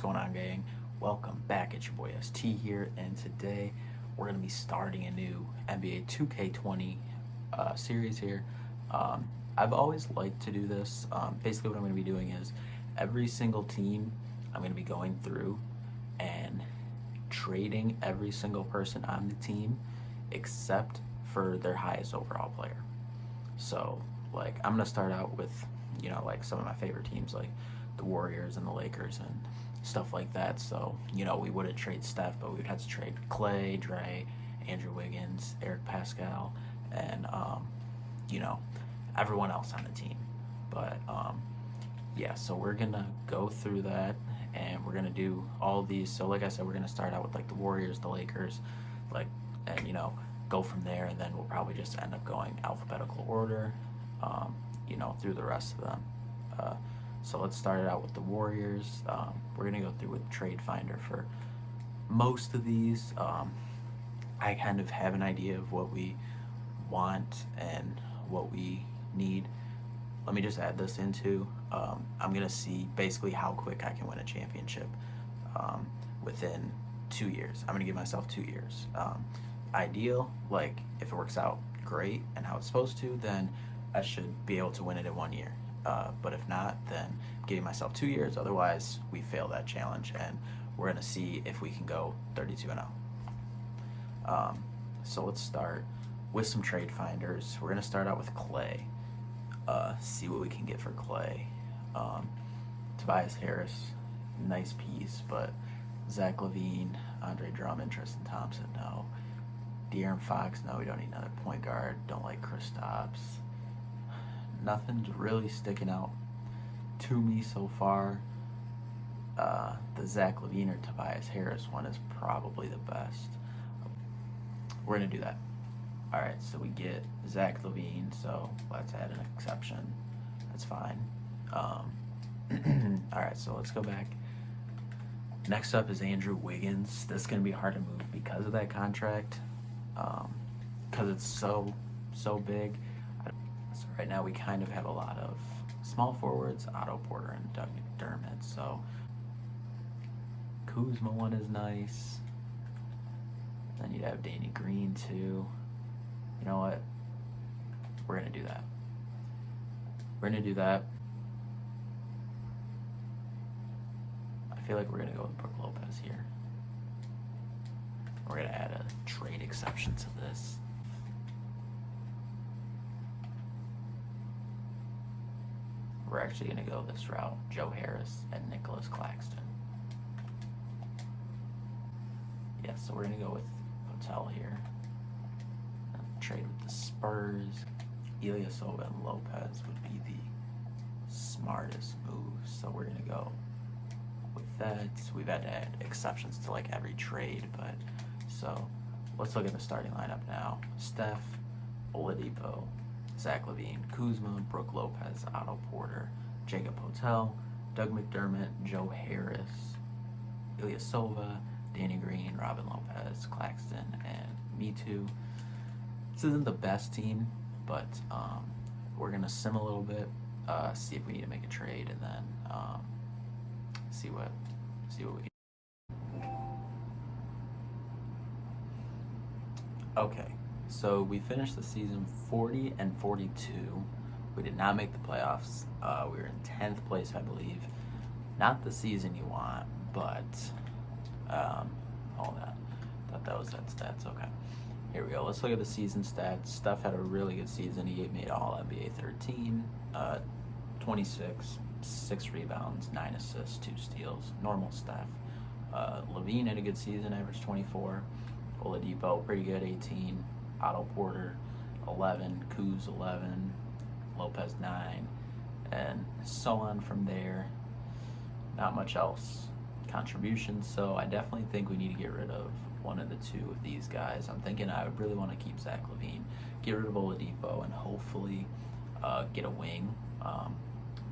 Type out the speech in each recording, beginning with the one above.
going on, gang? Welcome back. It's your boy ST here, and today we're going to be starting a new NBA 2K20 series here. I've always liked to do this. Basically, what I'm going to be doing is every single team I'm going to be going through and trading every single person on the team except for their highest overall player. So, I'm going to start out with, some of my favorite teams, like the Warriors and the Lakers and stuff like that. So, we wouldn't trade Steph, but we would have to trade Clay, Dre, Andrew Wiggins, Eric Pascal, and, everyone else on the team. But, so we're going to go through that and we're going to do all of these. So, like I said, we're going to start out with, the Warriors, the Lakers, and, go from there, and then we'll probably just end up going alphabetical order, through the rest of them. So let's start it out with the Warriors. We're going to go through with Trade Finder for most of these. I kind of have an idea of what we want and what we need. Let me just add this into, I'm going to see basically how quick I can win a championship within 2 years. I'm going to give myself 2 years. Ideal, if it works out great and how it's supposed to, then I should be able to win it in 1 year. But if not, then I'm giving myself 2 years. Otherwise, we fail that challenge, and we're going to see if we can go 32-0. So let's start with some trade finders. We're going to start out with Clay. See what we can get for Clay. Tobias Harris, nice piece, but Zach LaVine, Andre Drummond, Tristan Thompson, no. De'Aaron Fox, no, we don't need another point guard. Don't like Kristaps. Nothing's really sticking out to me so far. The Zach LaVine or Tobias Harris one is probably the best. We're going to do that. All right, so we get Zach LaVine, so let's add an exception. That's fine. All right, so let's go back. Next up is Andrew Wiggins. This is going to be hard to move because of that contract, because it's so big. So right now we kind of have a lot of small forwards, Otto Porter and Doug McDermott. So Kuzma one is nice. Then you'd have Danny Green too. You know what? We're going to do that. We're going to do that. I feel like we're going to go with Brook Lopez here. We're going to add a trade exception to this. We're actually going to go this route. Joe Harris and Nicholas Claxton. Yeah, so we're going to go with Hotel here. Trade with the Spurs. Ilyasova and Lopez would be the smartest move. So we're going to go with that. We've had to add exceptions to every trade, but so let's look at the starting lineup now. Steph, Oladipo, Zach LaVine, Kuzma, Brook Lopez, Otto Porter, Jacob Hotel, Doug McDermott, Joe Harris, Ilyasova, Danny Green, Robin Lopez, Claxton, and me too. This isn't the best team, but we're gonna sim a little bit, see if we need to make a trade, and then see what we can. Okay, so we finished the season 40-42. We did not make the playoffs. We were in 10th place, I believe. Not the season you want, but hold on. Thought that was that stats. Okay, here we go. Let's look at the season stats. Steph had a really good season. He made All NBA 13, 26, 6 rebounds, 9 assists, 2 steals. Normal Steph. LaVine had a good season, averaged 24. Oladipo, pretty good, 18. Otto Porter, 11. Kuz, 11. Lopez, 9. And so on from there. Not much else contributions, so I definitely think we need to get rid of one of the two of these guys. I'm thinking I would really want to keep Zach LaVine, get rid of Oladipo, and hopefully get a wing.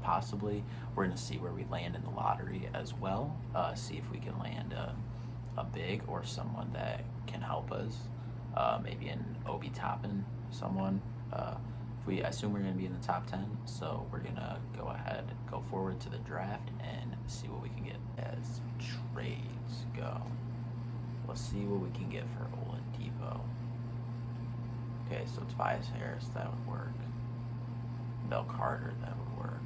Possibly. We're going to see where we land in the lottery as well. See if we can land a big or someone that can help us. Maybe an Obi Toppin, someone. I assume we're going to be in the top 10, so we're going to go ahead, go forward to the draft, and see what we can get as Let's see what we can get for Oladipo. Okay, so Tobias Harris, that would work. Mel Carter, that would work.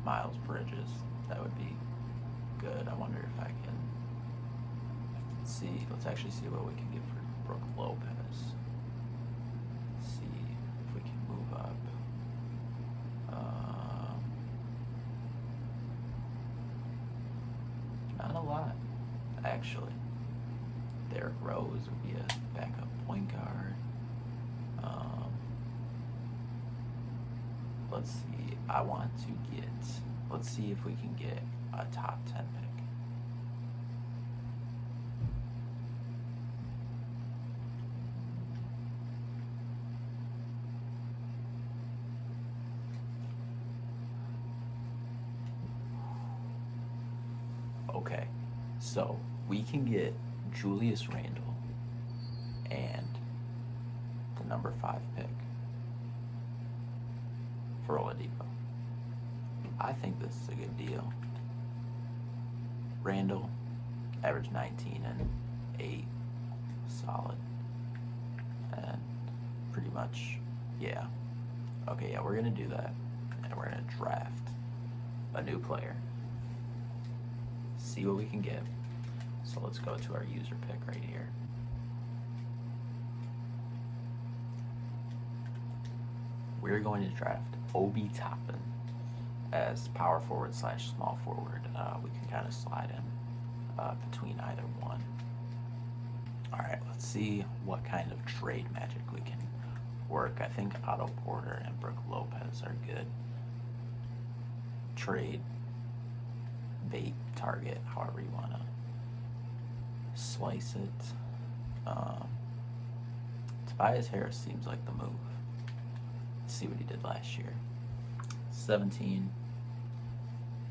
Miles Bridges, that would be good. I wonder if I can see. Let's actually see what we can get for Brook Lopez. See if we can move up. Not a lot, actually. Derrick Rose would be a backup point guard. Let's see. I want to get. Let's see if we can get a top 10 pick. Okay, so we can get Julius Randle and the number 5 pick for Oladipo. I think this is a good deal. Randle, average 19 and 8, solid. And pretty much, yeah. Okay, yeah, we're going to do that. And we're going to draft a new player. See what we can get. So let's go to our user pick right here. We're going to draft Obi Toppin as power forward / small forward. We can kind of slide him between either one. All right, let's see what kind of trade magic we can work. I think Otto Porter and Brook Lopez are good. Trade, bait, target, however you want to slice it. Tobias Harris seems like the move. Let's see what he did last year. 17.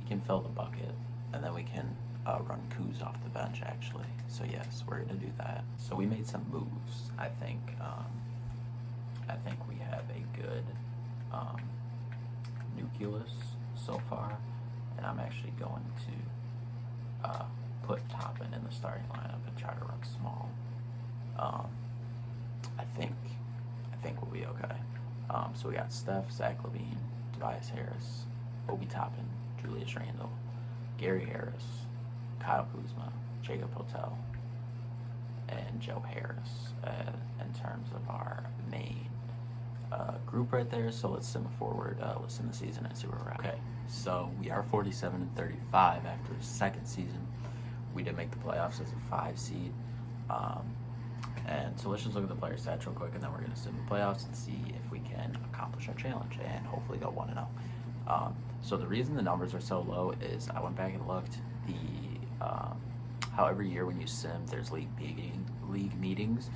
He can fill the bucket, and then we can run Kuz off the bench, actually. So yes, we're gonna do that. So we made some moves. I think we have a good nucleus so far, and I'm actually going to put Toppin in the starting lineup and try to run small. I think we'll be okay. So we got Steph, Zach LaVine, Tobias Harris, Obi Toppin, Julius Randle, Gary Harris, Kyle Kuzma, Jacob Hotel, and Joe Harris in terms of our main group right there. So let's sim forward, listen to the season and see where we're at. Okay, so we are 47-35 after the second season. We did make the playoffs as a 5 seed. And so let's just look at the player stats real quick, and then we're going to sim the playoffs and see if we can accomplish our challenge and hopefully go 1-0. So the reason the numbers are so low is I went back and looked. How every year when you sim, there's league meetings.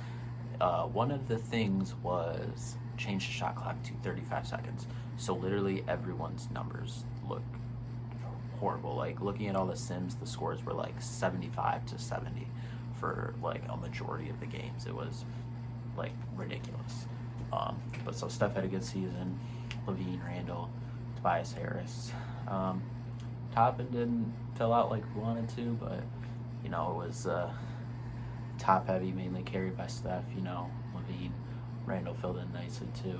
One of the things was change the shot clock to 35 seconds. So literally everyone's numbers look horrible. Like looking at all the sims, the scores were like 75-70 for like a majority of the games. It was like ridiculous. But so Steph had a good season. LaVine, Randle, Tobias Harris. Toppin didn't fill out like we wanted to, but you know, it was top heavy, mainly carried by Steph. You know, LaVine, Randle filled in nicely too.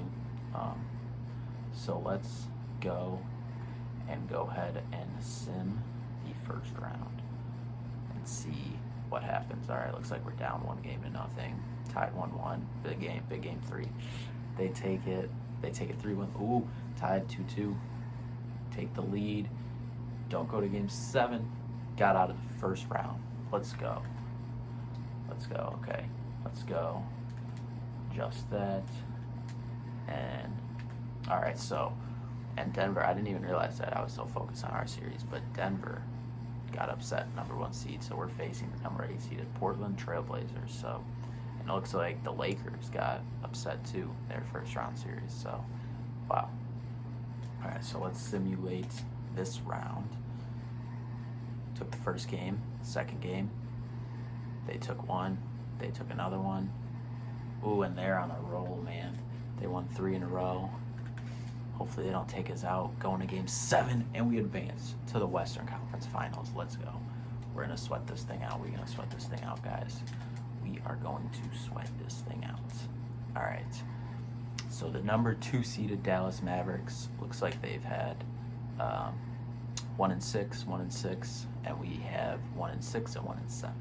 So let's go ahead and sim the first round and see what happens. All right, looks like we're down 1-0. Tied 1-1. Big game 3. They take it 3-1. Ooh, tied 2-2. Take the lead. Don't go to game 7. Got out of the first round. Let's go. Okay, let's go. Just that. And all right, so and Denver, I didn't even realize that. I was so focused on our series, but Denver got upset, number 1 seed, so we're facing the number 8 seeded Portland Trailblazers. So, and it looks like the Lakers got upset too, their first round series. So, wow. All right, so let's simulate this round. Took the first game, second game. They took one. They took another one. Ooh, and they're on a roll, man. They won 3 in a row. Hopefully they don't take us out. Going to game 7, and we advance to the Western Conference Finals. Let's go. We're going to sweat this thing out. We're going to sweat this thing out, guys. We are going to sweat this thing out. All right. So the number 2 seeded Dallas Mavericks looks like they've had 1-6, 1-6, and we have 1-6 and 1-7.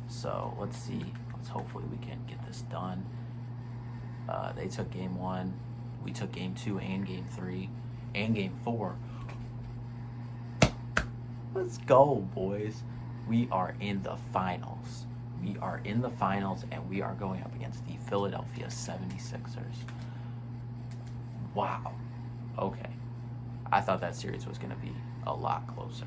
So let's see. Let's hopefully we can get this done. They took game 1. We took game 2 and game 3 and game 4. Let's go, boys. We are in the finals. We are in the finals, and we are going up against the Philadelphia 76ers. Wow. Okay. I thought that series was going to be a lot closer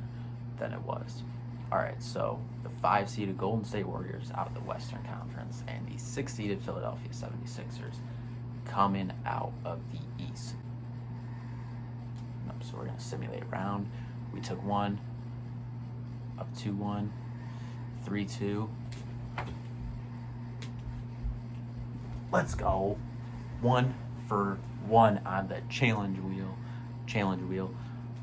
than it was. All right, so the 5-seeded Golden State Warriors out of the Western Conference and the 6-seeded Philadelphia 76ers coming out of the East. So we're going to simulate a round. We took one, up 2-1, 3-2. Let's go. 1 for 1 on the challenge wheel.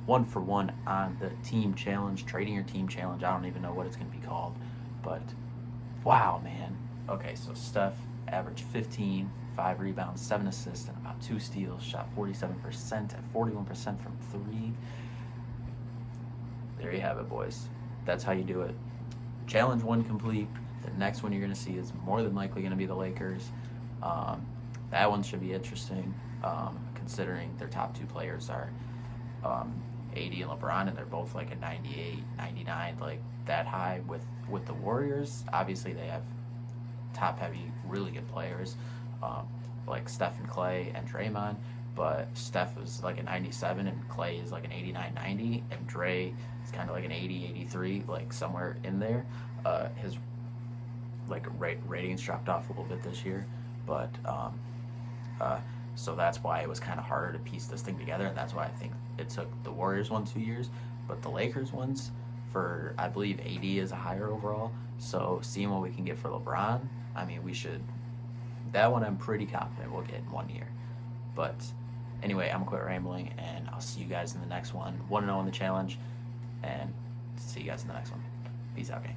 1 for 1 on the team challenge, trading your team challenge. I don't even know what it's going to be called, but wow, man. Okay, so Steph averaged 15, 5 rebounds, 7 assists, and about 2 steals. Shot 47% and 41% from 3. There you have it, boys. That's how you do it. Challenge 1 complete. The next one you're going to see is more than likely going to be the Lakers. That one should be interesting, considering their top 2 players are AD and LeBron, and they're both like a 98, 99, like that high. With the Warriors, obviously they have top-heavy, really good players, like Steph and Clay and Draymond, but Steph is like a 97 and Clay is like an 89, 90, and Dre is kind of like an 80, 83, like somewhere in there. His like ratings dropped off a little bit this year, but so that's why it was kind of harder to piece this thing together, and that's why I think it took the Warriors one 2 years, but the Lakers ones, for I believe AD is a higher overall. So seeing what we can get for LeBron, I mean, we should. That one I'm pretty confident we'll get in 1 year. But anyway, I'm gonna quit rambling, and I'll see you guys in the next one. 1-0 in the challenge, and see you guys in the next one. Peace out, gang.